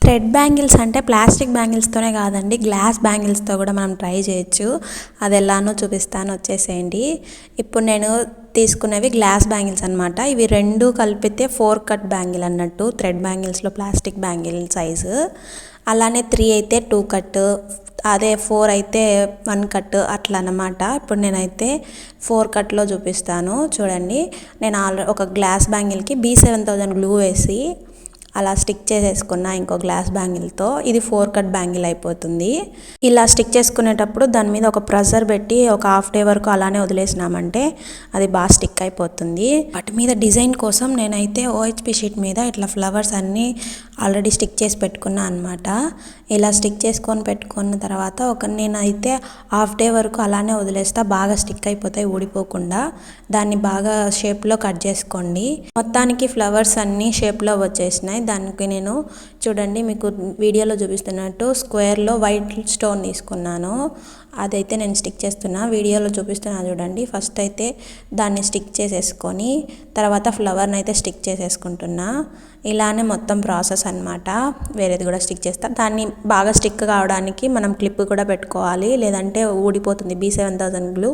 Thread bangles అంటే plastic బ్యాంగిల్స్తోనే కాదండి, glass బ్యాంగిల్స్తో కూడా మనం ట్రై చేయొచ్చు. అది ఎలానో చూపిస్తాను, వచ్చేసేయండి. ఇప్పుడు నేను తీసుకునేవి గ్లాస్ బ్యాంగిల్స్ అనమాట. ఇవి రెండు కలిపితే 4 కట్ బ్యాంగిల్ అన్నట్టు. థ్రెడ్ బ్యాంగిల్స్లో ప్లాస్టిక్ బ్యాంగిల్ సైజు, అలానే 3 అయితే 2 కట్, అదే 4 అయితే 1 కట్ అట్లా అన్నమాట. ఇప్పుడు నేనైతే 4 కట్లో చూపిస్తాను చూడండి. నేను ఒక గ్లాస్ బ్యాంగిల్కి B7000 గ్లూ వేసి అలా స్టిక్ చేసేసుకున్నా ఇంకో గ్లాస్ బ్యాంగిల్తో. ఇది 4 కట్ బ్యాంగిల్ అయిపోతుంది. ఇలా స్టిక్ చేసుకునేటప్పుడు దాని మీద ఒక ప్రెషర్ పెట్టి ఒక హాఫ్ డే వరకు అలానే వదిలేసినామంటే అది బాగా స్టిక్ అయిపోతుంది. వాటి మీద డిజైన్ కోసం నేనైతే OHP షీట్ మీద ఇట్లా ఫ్లవర్స్ అన్నీ ఆల్రెడీ స్టిక్ చేసి పెట్టుకున్నా అనమాట. ఇలా స్టిక్ చేసుకొని పెట్టుకున్న తర్వాత నేనైతే హాఫ్ డే వరకు అలానే వదిలేస్తా, బాగా స్టిక్ అయిపోతాయి ఊడిపోకుండా. దాన్ని బాగా షేప్లో కట్ చేసుకోండి. మొత్తానికి ఫ్లవర్స్ అన్నీ షేప్లో వచ్చేసినాయి. దానికి నేను చూడండి, మీకు వీడియోలో చూపిస్తున్నట్టు స్క్వేర్లో వైట్ స్టోన్ తీసుకున్నాను. అదైతే నేను స్టిక్ చేస్తున్నా, వీడియోలో చూపిస్తున్నా చూడండి. ఫస్ట్ అయితే దాన్ని స్టిక్ చేసేసుకొని తర్వాత ఫ్లవర్ని అయితే స్టిక్ చేసేసుకుంటున్నా. ఇలానే మొత్తం ప్రాసెస్ అన్నమాట. వేరేది కూడా స్టిక్ చేస్తా. దాన్ని బాగా స్టిక్ కావడానికి మనం క్లిప్ కూడా పెట్టుకోవాలి, లేదంటే ఊడిపోతుంది. B7000 గ్లూ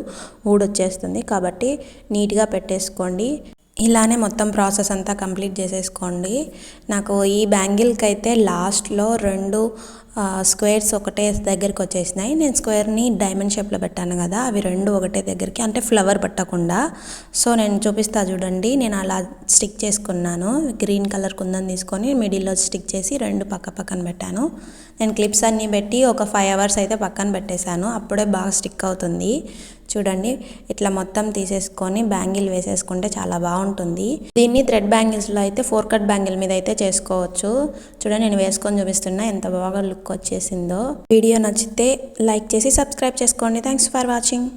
ఊడొచ్చేస్తుంది, కాబట్టి నీట్గా పెట్టేసుకోండి. ఇలానే మొత్తం ప్రాసెస్ అంతా కంప్లీట్ చేసేసుకోండి. నాకు ఈ బ్యాంగిల్కి అయితే లాస్ట్లో 2 స్క్వేర్స్ ఒకటే దగ్గరికి వచ్చేసినాయి. నేను స్క్వేర్ని డైమండ్ షేప్లో పెట్టాను కదా, అవి 2 ఒకటే దగ్గరికి, అంటే ఫ్లవర్ పట్టకుండా. సో నేను చూపిస్తా చూడండి. నేను అలా స్టిక్ చేసుకున్నాను. గ్రీన్ కలర్ కుందని తీసుకొని మిడిల్లో స్టిక్ చేసి 2 పక్కన పెట్టాను. నేను క్లిప్స్ అన్నీ పెట్టి ఒక 5 అవర్స్ అయితే పక్కన పెట్టేశాను, అప్పుడే బాగా స్టిక్ అవుతుంది. చూడండి, ఇట్లా మొత్తం తీసేసుకొని బ్యాంగిల్ వేసేసుకుంటే చాలా బాగుంటుంది. దీన్ని థ్రెడ్ బ్యాంగిల్స్లో అయితే 4 కట్ బ్యాంగిల్ మీద అయితే చేసుకోవచ్చు. చూడండి, నేను వేసుకొని చూపిస్తున్నా ఎంత బాగా లుక్ వచ్చేసిందో. వీడియో నచ్చితే లైక్ చేసి సబ్స్క్రైబ్ చేసుకోండి. Thanks for watching.